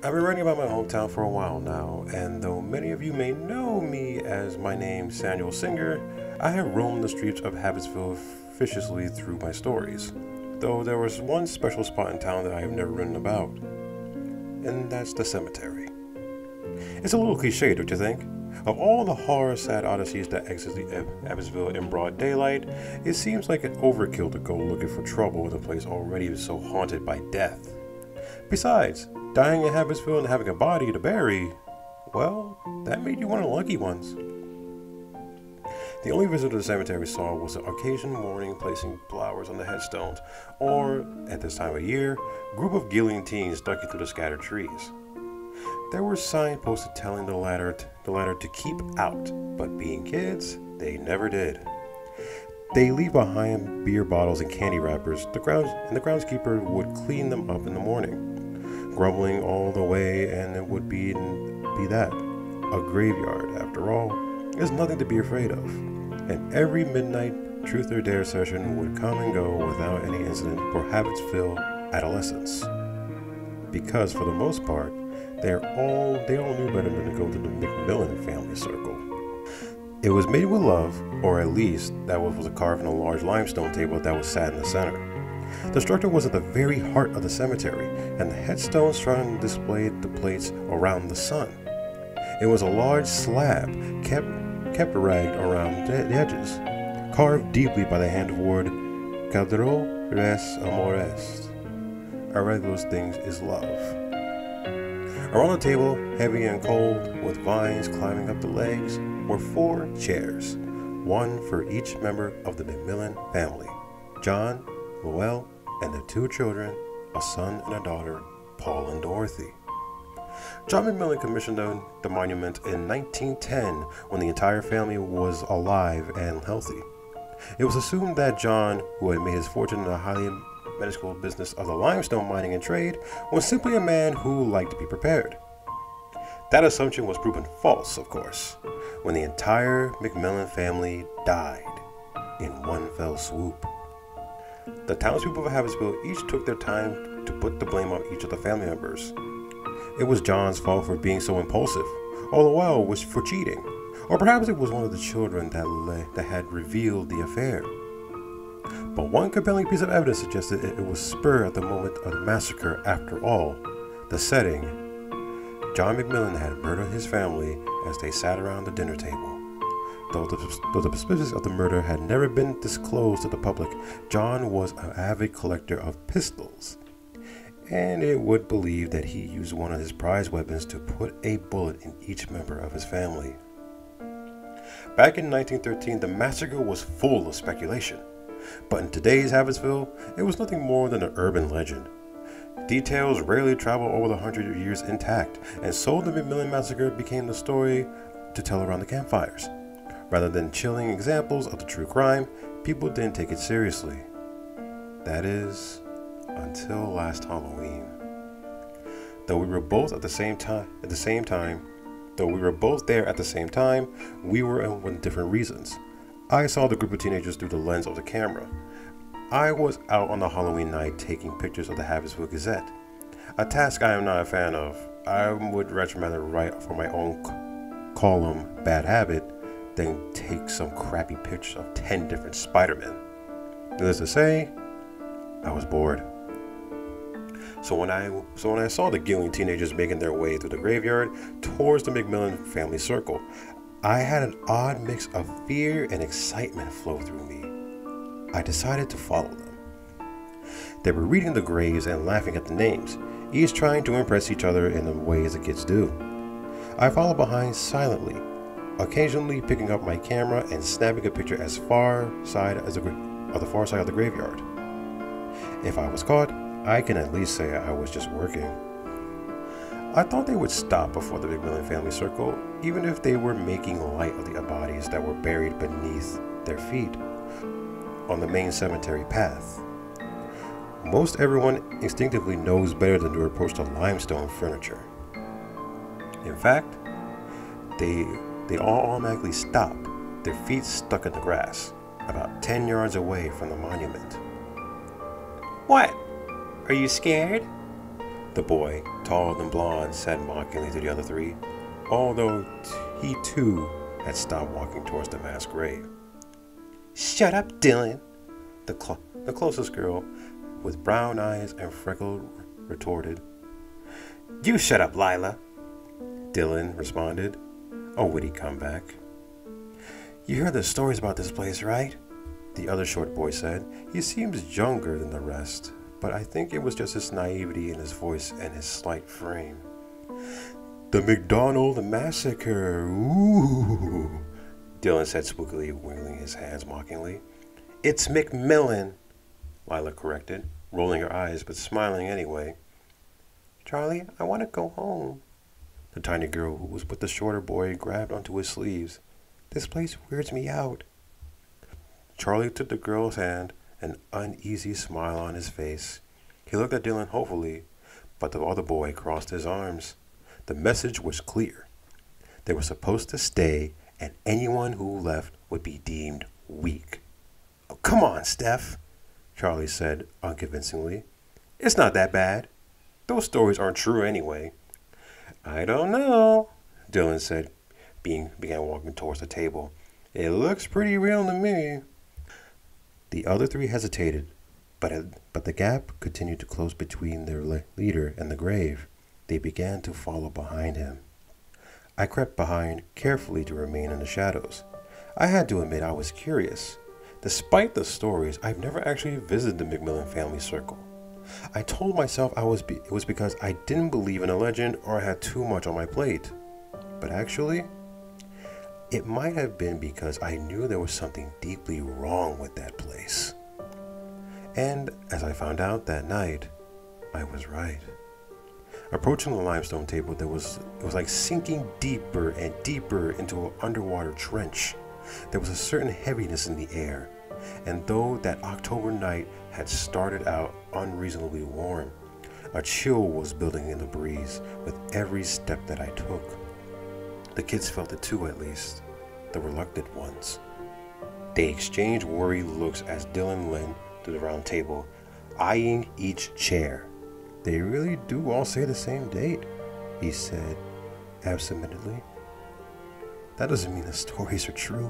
I've been writing about my hometown for a while now, and though many of you may know me as my name Samuel Singer, I have roamed the streets of Habitsville viciously through my stories. Though there was one special spot in town that I have never written about, and that's the cemetery. It's a little cliche, don't you think? Of all the horror sad odysseys that exist Habitsville in broad daylight, it seems like an overkill to go looking for trouble in a place already so haunted by death. Besides, dying in Habitsville and having a body to bury, well, that made you one of the lucky ones. The only visitor to the cemetery we saw was the occasional mourning placing flowers on the headstones, or, at this time of year, a group of giggling teens ducking through the scattered trees. There were signs posted telling the latter to keep out, but being kids, they never did. They leave behind beer bottles and candy wrappers, and the groundskeeper would clean them up in the morning, grumbling all the way, and it would be that. A graveyard, after all, is nothing to be afraid of, and every midnight truth or dare session would come and go without any incident for Habitsville adolescents. Because for the most part, they all knew better than to go to the MicMillan family circle. It was made with love, or at least that was carved in a large limestone table that was sat in the center. The structure was at the very heart of the cemetery, and the headstones surrounding displayed the plates around the sun. It was a large slab, kept ragged around the edges, carved deeply by the hand of word "Cadro res amor est." I read those things is love. Around the table, heavy and cold, with vines climbing up the legs, were 4 chairs, one for each member of the MicMillan family: John, Noel, and their 2 children, a son and a daughter, Paul and Dorothy. John MicMillan commissioned the monument in 1910 when the entire family was alive and healthy. It was assumed that John, who had made his fortune in the highly medical business of the limestone mining and trade, was simply a man who liked to be prepared. That assumption was proven false, of course, when the entire MicMillan family died in one fell swoop. The townspeople of Habitsville each took their time to put the blame on each of the family members. It was John's fault for being so impulsive, or Noel was for cheating, or perhaps it was one of the children that had revealed the affair. But one compelling piece of evidence suggested it was spur at the moment of the massacre. After all, the setting, John MicMillan had murdered his family as they sat around the dinner table. Though the specifics of the murder had never been disclosed to the public, John was an avid collector of pistols, and it would believe that he used one of his prized weapons to put a bullet in each member of his family. Back in 1913, the massacre was full of speculation, but in today's Habitsville, it was nothing more than an urban legend. Details rarely travel over the 100 years intact, and so the MicMillan massacre became the story to tell around the campfires. Rather than chilling examples of the true crime, people didn't take it seriously. That is, until last Halloween. Though we were both there at the same time, we were in with different reasons. I saw the group of teenagers through the lens of the camera. I was out on the Halloween night taking pictures of the Habitsville Gazette, a task I am not a fan of. I would rather write for my own column, Bad Habit, than take some crappy pictures of 10 different Spider-Men. Needless to say, I was bored. So when I saw the giggling teenagers making their way through the graveyard towards the MicMillan family circle, I had an odd mix of fear and excitement flow through me. I decided to follow them. They were reading the graves and laughing at the names, each trying to impress each other in the ways the kids do. I followed behind silently, occasionally picking up my camera and snapping a picture as far side of the far side of the graveyard. If I was caught, I can at least say I was just working. I thought they would stop before the MicMillan family circle, even if they were making light of the bodies that were buried beneath their feet on the main cemetery path. Most everyone instinctively knows better than to approach the limestone furniture. In fact, they all automatically stop, their feet stuck in the grass, about 10 yards away from the monument. "What? Are you scared? The boy, tall and blond, said mockingly to the other three, although he too had stopped walking towards the mass grave. Shut up, Dylan, the closest girl, with brown eyes and freckled, retorted. You shut up, Lila, Dylan responded, a witty comeback. You heard the stories about this place, right? The other short boy said. He seems younger than the rest, but I think it was just his naivety in his voice and his slight frame. The McDonald Massacre, ooh, Dylan said spookily, wiggling his hands mockingly. It's MicMillan, Lila corrected, rolling her eyes but smiling anyway. Charlie, I want to go home. The tiny girl who was with the shorter boy grabbed onto his sleeves. This place weirds me out. Charlie took the girl's hand, an uneasy smile on his face. He looked at Dylan hopefully, but the other boy crossed his arms. The message was clear. They were supposed to stay, and anyone who left would be deemed weak. Oh, come on, Steph, Charlie said unconvincingly. It's not that bad. Those stories aren't true anyway. I don't know, Dylan said, began walking towards the table. It looks pretty real to me. The other three hesitated, but the gap continued to close between their leader and the grave. They began to follow behind him. I crept behind carefully to remain in the shadows. I had to admit I was curious. Despite the stories, I've never actually visited the MicMillan family circle. I told myself it was because I didn't believe in a legend or I had too much on my plate. But actually, it might have been because I knew there was something deeply wrong with that place. And as I found out that night, I was right. Approaching the limestone table, it was like sinking deeper and deeper into an underwater trench. There was a certain heaviness in the air, and though that October night had started out unreasonably warm, a chill was building in the breeze with every step that I took. The kids felt it too, at least, the reluctant ones. They exchanged worried looks as Dylan leaned to the round table, eyeing each chair. They really do all say the same date, he said absentmindedly. That doesn't mean the stories are true,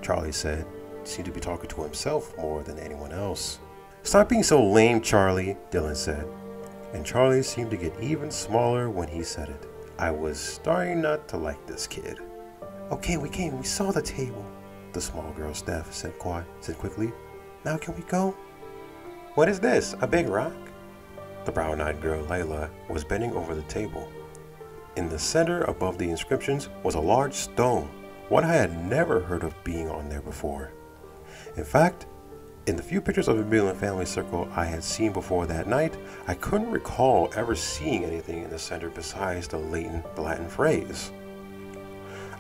Charlie said. He seemed to be talking to himself more than anyone else. Stop being so lame, Charlie, Dylan said. And Charlie seemed to get even smaller when he said it. I was starting not to like this kid. Okay, we saw the table, the small girl Steph said quickly. Now can we go? What is this, a big rock? The brown-eyed girl, Layla, was bending over the table. In the center above the inscriptions was a large stone, one I had never heard of being on there before. In fact, in the few pictures of the MicMillan family circle I had seen before that night, I couldn't recall ever seeing anything in the center besides the Latin phrase.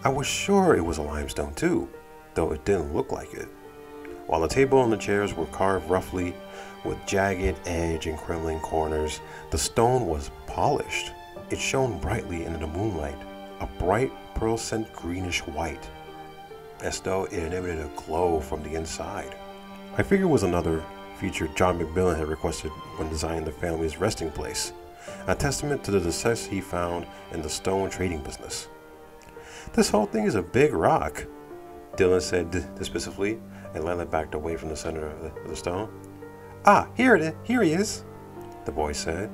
I was sure it was a limestone too, though it didn't look like it. While the table and the chairs were carved roughly with jagged edge and crumbling corners, the stone was polished. It shone brightly in the moonlight, a bright pearl-scent greenish white, as though it emitted a glow from the inside. I figured it was another feature John MicMillan had requested when designing the family's resting place, a testament to the success he found in the stone trading business. This whole thing is a big rock, Dylan said dismissively, and Layla backed away from the center of the stone. Ah, here he is, the boy said,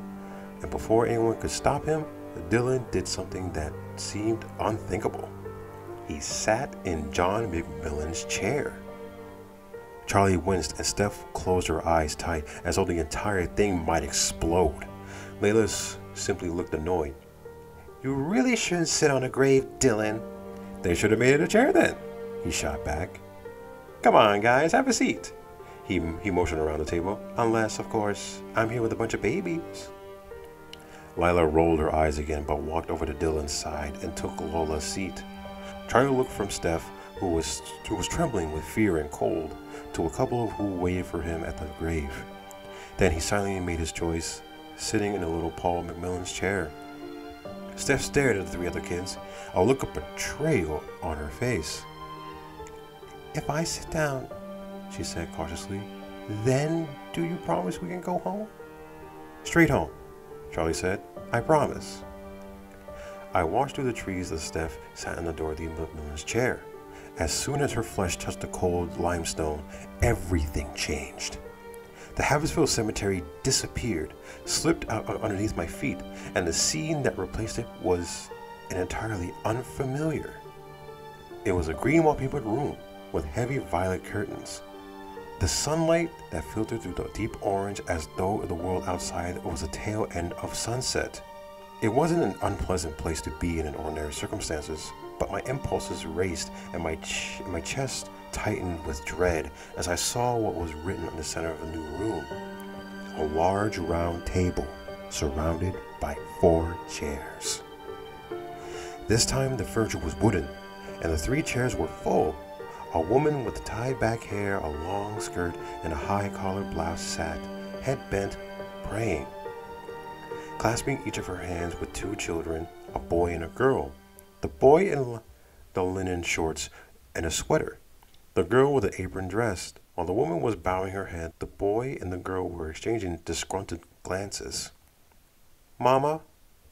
and before anyone could stop him, Dylan did something that seemed unthinkable. He sat in John MicMillan's chair. Charlie winced and Steph closed her eyes tight as though the entire thing might explode. Layla simply looked annoyed. You really shouldn't sit on a grave, Dylan. They should have made it a chair then, he shot back. Come on, guys, have a seat. He motioned around the table. Unless, of course, I'm here with a bunch of babies. Lila rolled her eyes again but walked over to Dylan's side and took Lola's seat. Charlie looked from Steph, who was trembling with fear and cold, to a couple who waited for him at the grave. Then he silently made his choice, sitting in a little Paul MicMillan's chair. Steph stared at the three other kids, a look of betrayal on her face. If I sit down, she said cautiously, then do you promise we can go home? Straight home, Charlie said. I promise. I watched through the trees as Steph sat in the door of the MicMillan's chair. As soon as her flesh touched the cold limestone, everything changed. The Havisville cemetery disappeared, slipped out underneath my feet, and the scene that replaced it was an entirely unfamiliar. It was a green wallpapered room with heavy violet curtains. The sunlight that filtered through the deep orange as though the world outside was a tail end of sunset. It wasn't an unpleasant place to be in ordinary circumstances, but my impulses raced and my chest tightened with dread as I saw what was written in the center of the new room. A large round table surrounded by 4 chairs. This time the furniture was wooden, and the 3 chairs were full. A woman with tied back hair, a long skirt, and a high-collared blouse sat, head bent, praying. Clasping each of her hands with 2 children, a boy and a girl. The boy in the linen shorts and a sweater. The girl with an apron dress. While the woman was bowing her head, the boy and the girl were exchanging disgruntled glances. "Mama,"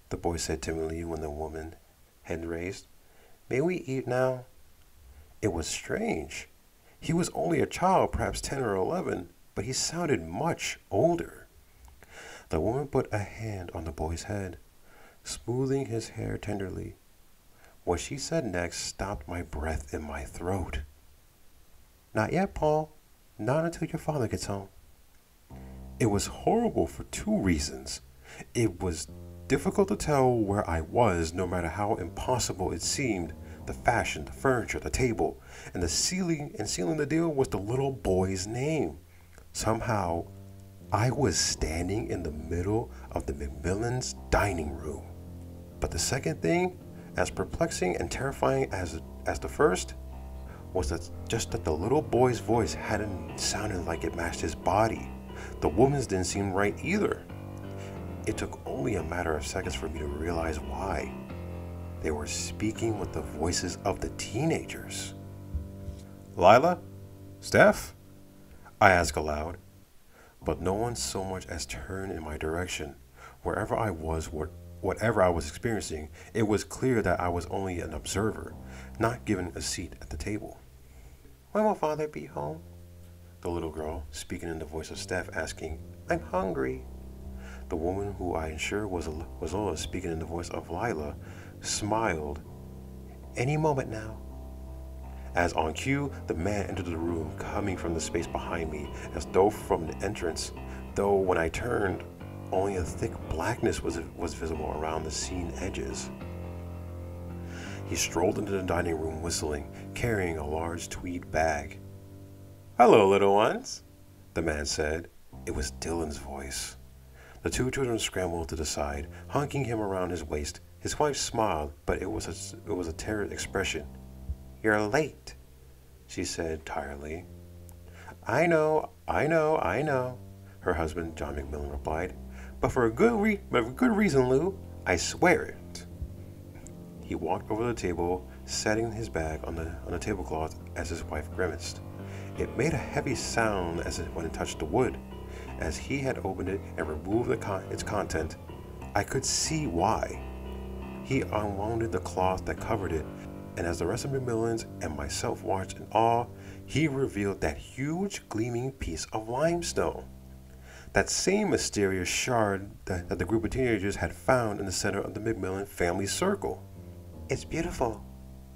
the boy said timidly when the woman had raised, "may we eat now?" It was strange. He was only a child, perhaps 10 or 11, but he sounded much older. The woman put a hand on the boy's head, smoothing his hair tenderly. What she said next stopped my breath in my throat. "Not yet, Paul. Not until your father gets home." It was horrible for 2 reasons. It was difficult to tell where I was, no matter how impossible it seemed. The fashion, the furniture, the table, and sealing the deal was the little boy's name. Somehow, I was standing in the middle of the MicMillan's dining room. But the second thing, as perplexing and terrifying as the first, was that the little boy's voice hadn't sounded like it matched his body. The woman's didn't seem right either. It took only a matter of seconds for me to realize why. They were speaking with the voices of the teenagers. "Lila? Steph?" I asked aloud. But no one so much as turned in my direction. Wherever I was, whatever I was experiencing, it was clear that I was only an observer, not given a seat at the table. "When will father be home?" The little girl, speaking in the voice of Steph, asking, "I'm hungry." The woman, who I am sure was Lola, speaking in the voice of Lila, smiled. "Any moment now." As on cue, the man entered the room, coming from the space behind me, as though from the entrance, though when I turned, only a thick blackness was visible around the seam edges. He strolled into the dining room whistling, carrying a large tweed bag. "Hello, little ones," the man said. It was Dylan's voice. The 2 children scrambled to the side, hunking him around his waist. His wife smiled, but it was a terrored expression. "You're late," she said tiredly. I know, her husband, John MicMillan, replied. But for a good reason, Lou. I swear it." He walked over the table, setting his bag on the tablecloth as his wife grimaced. It made a heavy sound when it touched the wood. As he had opened it and removed its content, I could see why. He unwound the cloth that covered it, and as the rest of MicMillan's and myself watched in awe, he revealed that huge gleaming piece of limestone. That same mysterious shard that the group of teenagers had found in the center of the MicMillan family circle. "It's beautiful,"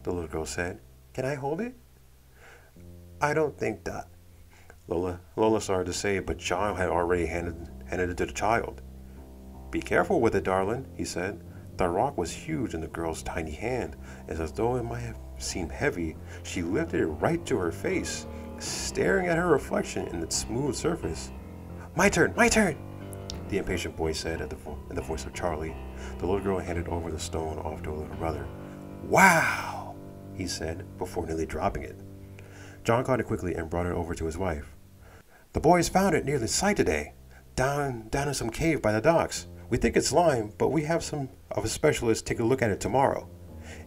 the little girl said. "Can I hold it?" "I don't think that," Lola started to say, but John had already handed it to the child. "Be careful with it, darling," he said. The rock was huge in the girl's tiny hand, and as though it might have seemed heavy, she lifted it right to her face, staring at her reflection in its smooth surface. My turn, the impatient boy said in the voice of Charlie. The little girl handed over the stone off to her little brother. "Wow," he said, before nearly dropping it. John caught it quickly and brought it over to his wife. "The boys found it near the site today, down in some cave by the docks. We think it's lime, but we have some of a specialist take a look at it tomorrow.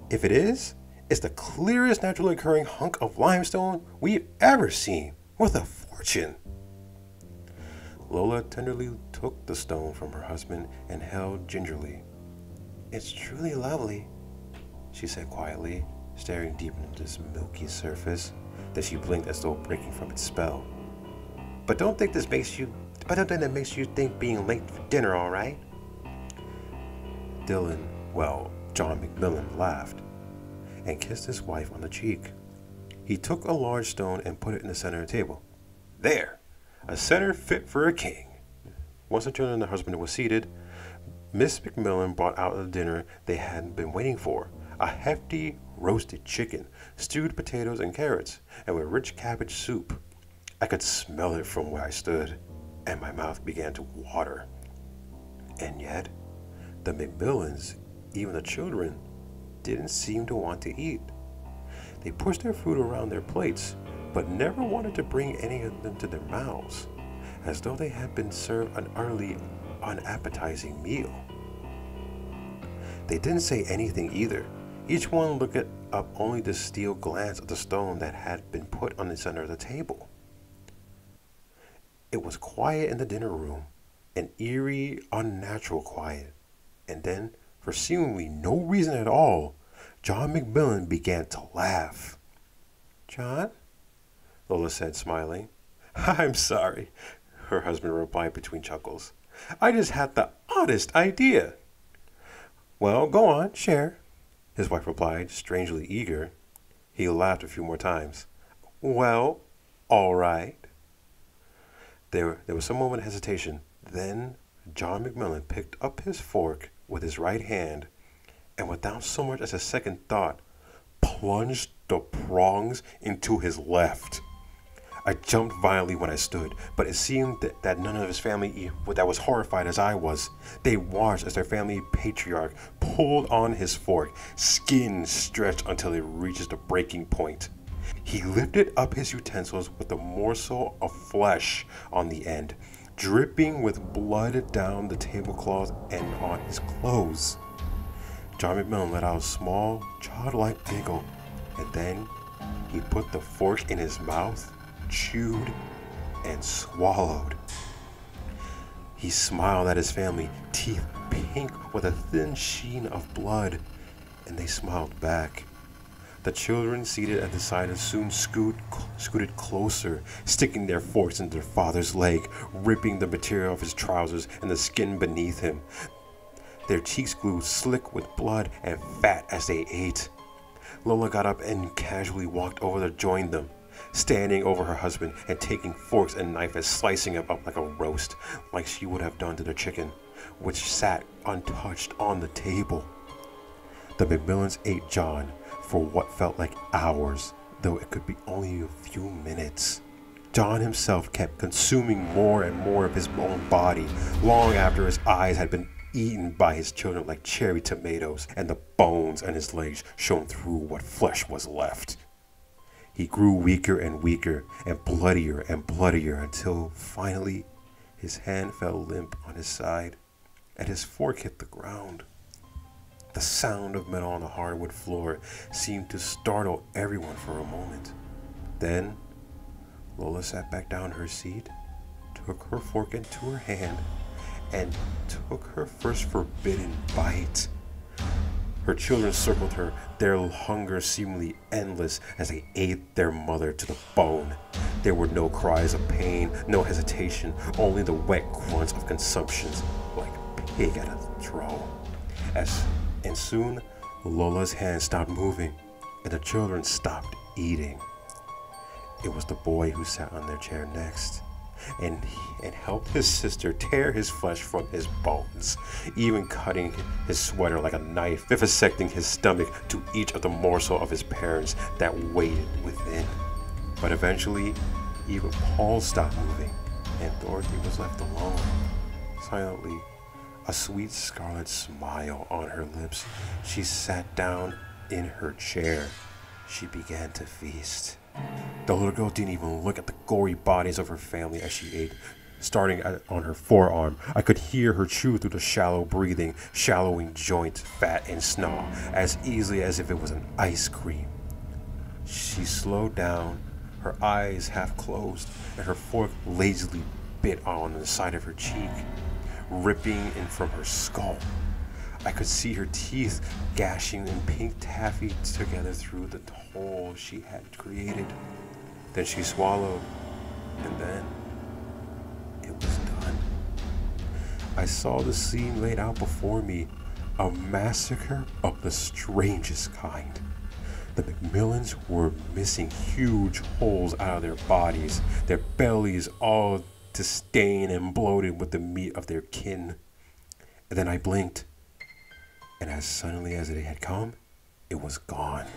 If it is, it's the clearest naturally occurring hunk of limestone we've ever seen, worth a fortune." Lola tenderly took the stone from her husband and held gingerly. "It's truly lovely," she said quietly, staring deep into this milky surface. Then she blinked as though breaking from its spell. But don't think that makes you think being late for dinner, all right?" John MicMillan laughed and kissed his wife on the cheek. He took a large stone and put it in the center of the table. "There, a center fit for a king." Once the children and the husband were seated, Miss MicMillan brought out the dinner they had been waiting for, a hefty roasted chicken, stewed potatoes and carrots, and with rich cabbage soup. I could smell it from where I stood, and my mouth began to water. And yet, the McMillans, even the children, didn't seem to want to eat. They pushed their food around their plates, but never wanted to bring any of them to their mouths, as though they had been served an utterly unappetizing meal. They didn't say anything either. Each one looked up only to steal a glance at the stone that had been put on the center of the table. It was quiet in the dinner room, an eerie, unnatural quiet. And then, for seemingly no reason at all, John MicMillan began to laugh. "John?" Lola said, smiling. "I'm sorry," her husband replied between chuckles. "I just had the oddest idea." "Well, go on, share," his wife replied, strangely eager. He laughed a few more times. "Well, all right." There was some moment of hesitation. Then John MicMillan picked up his fork with his right hand and, without so much as a second thought, plunged the prongs into his left. I jumped violently when I stood, but it seemed that none of his family that was horrified as I was. They watched as their family patriarch pulled on his fork, skin stretched until it reaches the breaking point. He lifted up his utensils with a morsel of flesh on the end, dripping with blood down the tablecloth and on his clothes. John MicMillan let out a small, childlike giggle, and then he put the fork in his mouth, chewed, and swallowed. He smiled at his family, teeth pink with a thin sheen of blood, and they smiled back. The children seated at the side soon scooted closer, sticking their forks into their father's leg, ripping the material of his trousers and the skin beneath him. Their cheeks grew slick with blood and fat as they ate. Lola got up and casually walked over to join them, standing over her husband and taking forks and knife and slicing him up like a roast, like she would have done to the chicken, which sat untouched on the table. The MicMillans ate John for what felt like hours, though it could be only a few minutes. John himself kept consuming more and more of his own body, long after his eyes had been eaten by his children like cherry tomatoes, and the bones on his legs shone through what flesh was left. He grew weaker and weaker, and bloodier until finally his hand fell limp on his side, and his fork hit the ground. The sound of metal on the hardwood floor seemed to startle everyone for a moment. Then Lola sat back down in her seat, took her fork into her hand, and took her first forbidden bite. Her children circled her, their hunger seemingly endless as they ate their mother to the bone. There were no cries of pain, no hesitation, only the wet grunts of consumption, like a pig at a trough. And soon, Lola's hand stopped moving, and the children stopped eating. It was the boy who sat on their chair next, and helped his sister tear his flesh from his bones, even cutting his sweater like a knife, vivisecting his stomach to each of the morsel of his parents that waited within. But eventually, even Paul stopped moving, and Dorothy was left alone, silently, a sweet scarlet smile on her lips. She sat down in her chair. She began to feast. The little girl didn't even look at the gory bodies of her family as she ate. Starting on her forearm, I could hear her chew through the shallow breathing, shallowing joints, fat and snaw, as easily as if it was an ice cream. She slowed down, her eyes half closed, and her fork lazily bit on the side of her cheek, ripping in from her skull. I could see her teeth gashing in pink taffy together through the hole she had created. Then she swallowed, and then it was done. I saw the scene laid out before me, a massacre of the strangest kind. The MicMillans were missing huge holes out of their bodies, their bellies all disdained and bloated with the meat of their kin. And then I blinked, and as suddenly as it had come, it was gone.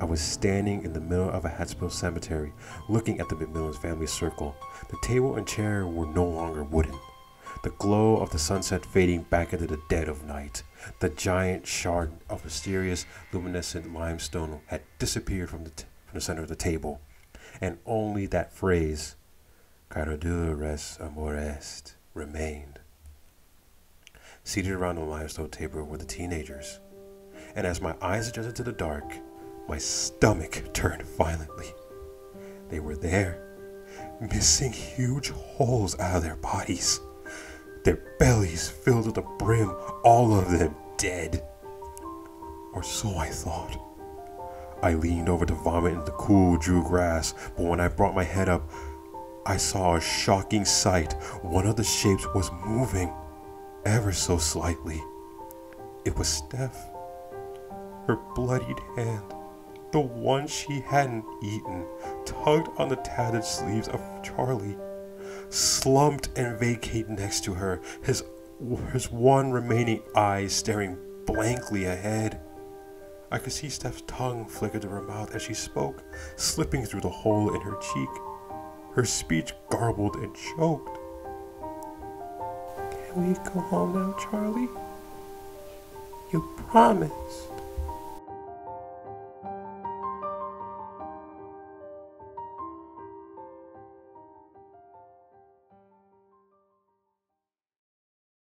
I was standing in the middle of a Hatfield cemetery, looking at the MicMillan family circle. The table and chair were no longer wooden. The glow of the sunset fading back into the dead of night. The giant shard of mysterious luminescent limestone had disappeared from the center of the table, and only that phrase, "Caro duro res amor est," remained. Seated around the limestone table were the teenagers, and as my eyes adjusted to the dark, my stomach turned violently. They were there, missing huge holes out of their bodies, their bellies filled to the brim, all of them dead. Or so I thought. I leaned over to vomit in the cool Drew grass, but when I brought my head up, I saw a shocking sight. One of the shapes was moving, ever so slightly. It was Steph. Her bloodied hand, the one she hadn't eaten, tugged on the tattered sleeves of Charlie, slumped and vacant next to her, his one remaining eye staring blankly ahead. I could see Steph's tongue flicker to her mouth as she spoke, slipping through the hole in her cheek, her speech garbled and choked. "Can we go home now, Charlie? You promised."